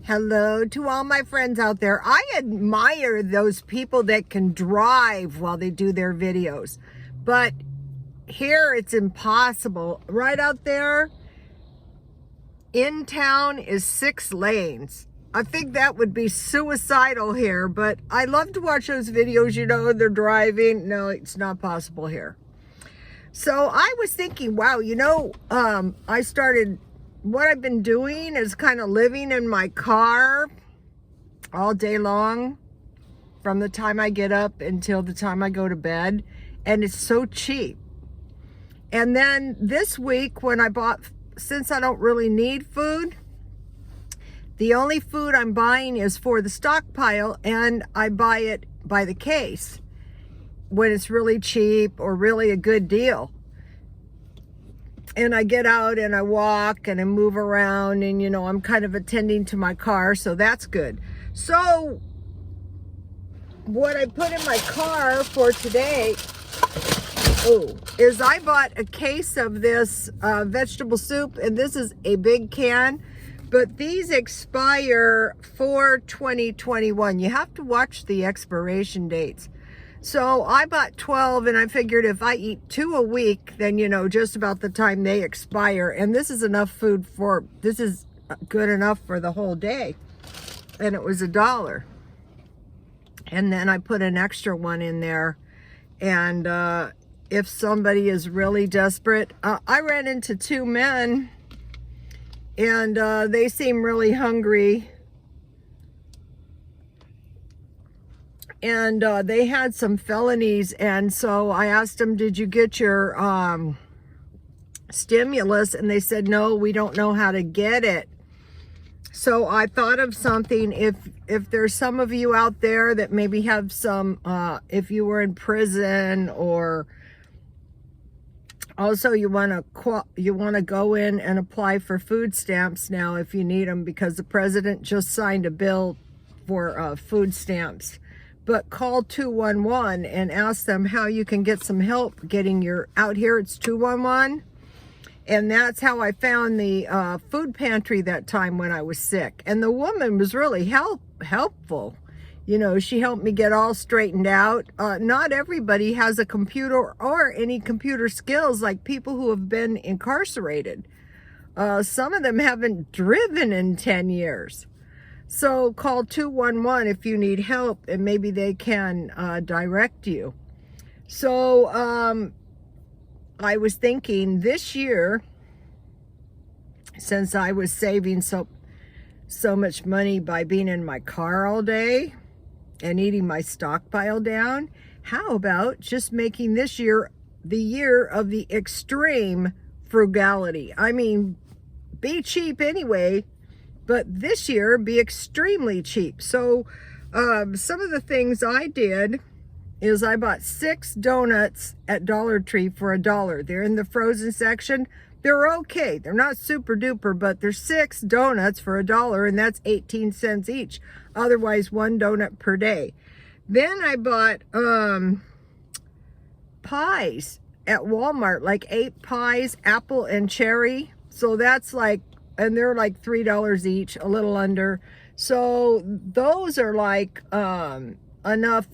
Hello to all my friends out there. I admire those people that can drive while they do their videos. But here it's impossible. Right out there in town is 6 lanes. I think that would be suicidal here, but I love to watch those videos, they're driving. No, it's not possible here. So I was thinking, wow, what I've been doing is kind of living in my car all day long from the time I get up until the time I go to bed. And it's so cheap. And then this week when since I don't really need food, the only food I'm buying is for the stockpile, and I buy it by the case when it's really cheap or really a good deal. And I get out and I walk and I move around and, I'm kind of attending to my car, so that's good. So what I put in my car for today, is I bought a case of this vegetable soup, and this is a big can, but these expire for 2021. You have to watch the expiration dates. So I bought 12, and I figured if I eat 2 a week, then, just about the time they expire. And this is enough food this is good enough for the whole day. And it was $1. And then I put an extra one in there. And if somebody is really desperate, I ran into 2 men, and they seem really hungry. And they had some felonies, and so I asked them, did you get your stimulus? And they said, no, we don't know how to get it. So I thought of something. If there's some of you out there that maybe have some, if you were in prison, or also you want to go in and apply for food stamps now if you need them, because the president just signed a bill for food stamps. But call 211 and ask them how you can get some help getting out here. It's 211. And that's how I found the food pantry that time when I was sick. And the woman was really helpful. She helped me get all straightened out. Not everybody has a computer or any computer skills like people who have been incarcerated. Some of them haven't driven in 10 years. So call 211 if you need help, and maybe they can direct you. So I was thinking this year, since I was saving so much money by being in my car all day and eating my stockpile down, how about just making this year the year of the extreme frugality? I mean, be cheap anyway, but this year be extremely cheap. So some of the things I did is I bought 6 donuts at Dollar Tree for $1. They're in the frozen section. They're okay. They're not super duper, but they're 6 donuts for $1, and that's 18 cents each. Otherwise, 1 donut per day. Then I bought pies at Walmart, like 8 pies, apple and cherry. So that's and they're like $3 each, a little under. So those are like enough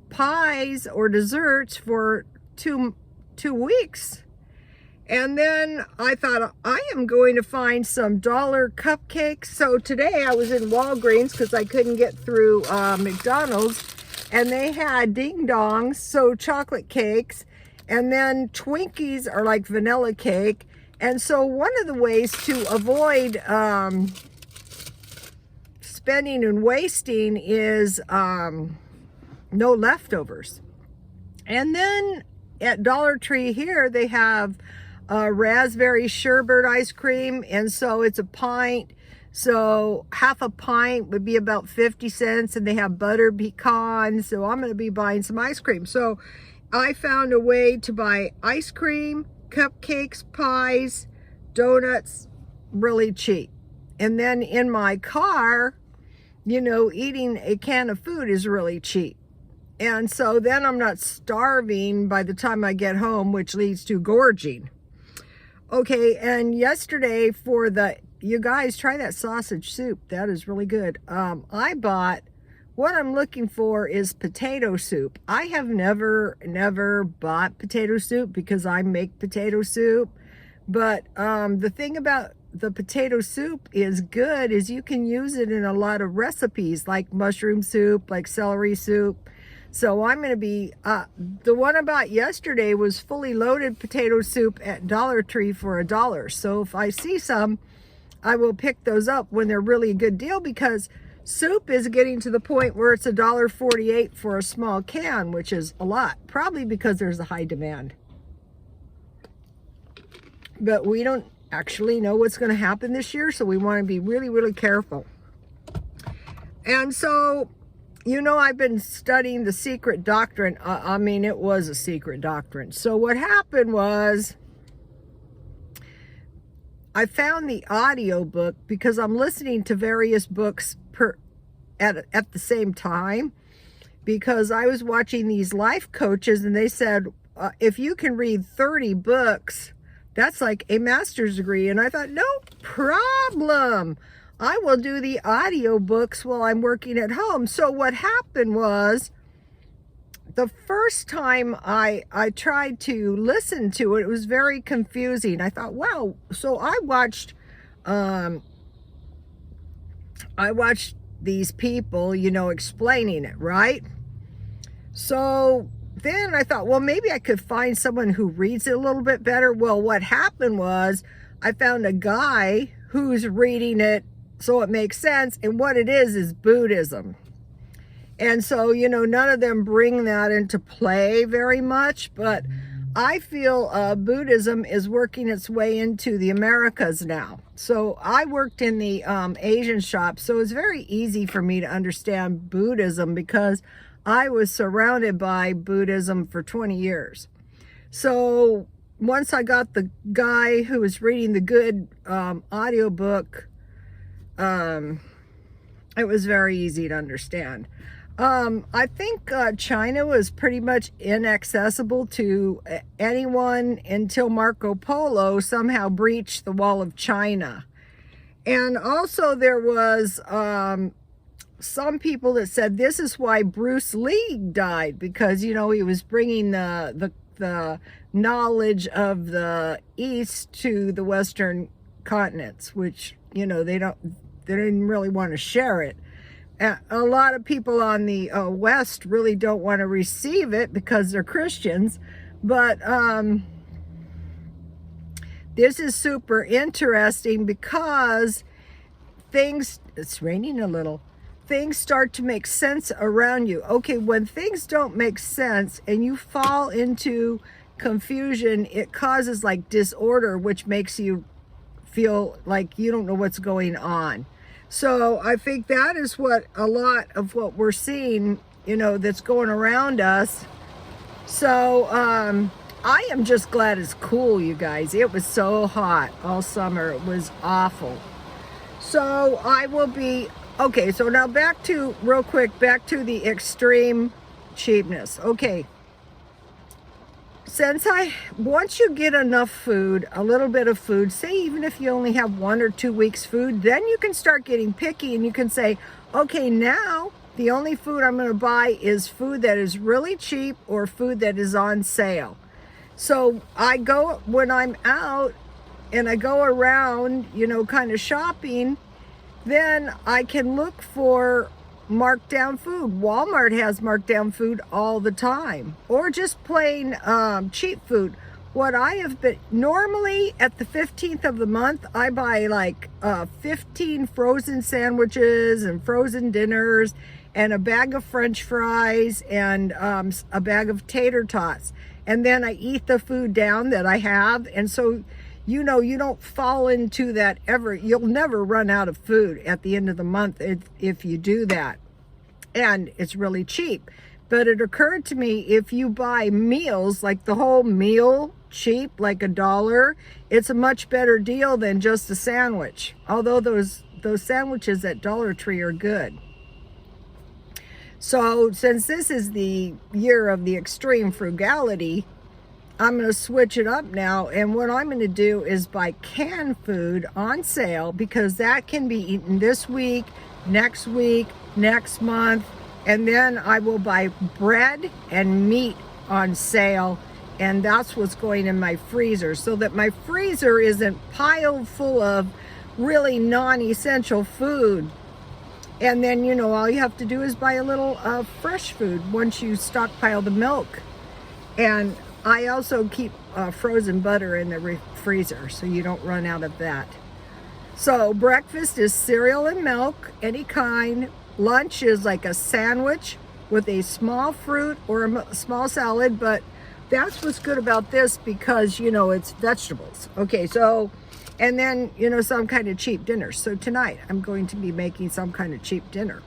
pies or desserts for two weeks. And then I thought, I am going to find some dollar cupcakes. So today I was in Walgreens because I couldn't get through McDonald's, and they had ding dongs, so chocolate cakes, and then Twinkies are like vanilla cake. And so one of the ways to avoid spending and wasting is no leftovers. And then at Dollar Tree here, they have raspberry sherbet ice cream, and so it's a pint. So half a pint would be about 50 cents, and they have butter pecans. So I'm going to be buying some ice cream. So I found a way to buy ice cream, cupcakes, pies, donuts, really cheap. And then in my car, eating a can of food is really cheap. And so then I'm not starving by the time I get home, which leads to gorging. Okay, and yesterday for the you guys try that sausage soup. That is really good. I bought, what I'm looking for is potato soup. I have never bought potato soup because I make potato soup. But the thing about the potato soup is good is you can use it in a lot of recipes, like mushroom soup, like celery soup. So I'm going to be, the one I bought yesterday was fully loaded potato soup at Dollar Tree for $1. So if I see some, I will pick those up when they're really a good deal, because soup is getting to the point where it's $1.48 for a small can, which is a lot, probably because there's a high demand. But we don't actually know what's going to happen this year, so we want to be really, really careful. And so, you know, I've been studying the secret doctrine. I mean, it was a secret doctrine. So what happened was, I found the audio book because I'm listening to various books at the same time, because I was watching these life coaches and they said, if you can read 30 books, that's like a master's degree. And I thought, no problem. I will do the audio books while I'm working at home. So what happened was, the first time I tried to listen to it, it was very confusing. I thought, wow. So I watched these people, you know, explaining it, right? So then I thought, well, maybe I could find someone who reads it a little bit better. Well, what happened was, I found a guy who's reading it so it makes sense. And what it is Buddhism. And so, you know, none of them bring that into play very much, but I feel Buddhism is working its way into the Americas now. So I worked in the Asian shop, so it's very easy for me to understand Buddhism because I was surrounded by Buddhism for 20 years. So once I got the guy who was reading the good audiobook, it was very easy to understand. I think China was pretty much inaccessible to anyone until Marco Polo somehow breached the wall of China. And also there was some people that said this is why Bruce Lee died, because, you know, he was bringing the knowledge of the East to the Western continents, which, you know, they didn't really want to share it. A lot of people on the West really don't want to receive it because they're Christians. But this is super interesting because it's raining a little, things start to make sense around you. Okay, when things don't make sense and you fall into confusion, it causes like disorder, which makes you feel like you don't know what's going on. So I think that is what a lot of what we're seeing, you know, that's going around us. So I am just glad it's cool, you guys. It was so hot all summer. It was awful. So I will be, okay, so now real quick, back to the extreme cheapness. Okay. Once you get enough food, a little bit of food, say even if you only have 1 or 2 weeks food, then you can start getting picky and you can say, okay, now the only food I'm going to buy is food that is really cheap or food that is on sale. So when I'm out and I go around, you know, kind of shopping, then I can look for marked down food. Walmart has marked down food all the time, or just plain cheap food. What I have been, normally at the 15th of the month, I buy like 15 frozen sandwiches and frozen dinners and a bag of French fries and a bag of tater tots. And then I eat the food down that I have. And so, you know, you don't fall into that ever. You'll never run out of food at the end of the month if you do that. And it's really cheap. But it occurred to me, if you buy meals, like the whole meal cheap, like $1, it's a much better deal than just a sandwich. Although those sandwiches at Dollar Tree are good. So since this is the year of the extreme frugality, I'm going to switch it up now, and what I'm going to do is buy canned food on sale, because that can be eaten this week, next month, and then I will buy bread and meat on sale, and that's what's going in my freezer, so that my freezer isn't piled full of really non-essential food. And then, you know, all you have to do is buy a little fresh food once you stockpile the milk. And I also keep frozen butter in the freezer, so you don't run out of that. So breakfast is cereal and milk, any kind. Lunch is like a sandwich with a small fruit or a small salad, but that's what's good about this, because, you know, it's vegetables. Okay, so, and then, you know, some kind of cheap dinner. So tonight I'm going to be making some kind of cheap dinner.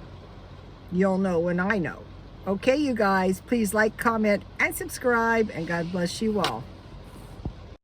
You'll know when I know. Okay, you guys, please like, comment, and subscribe, and God bless you all.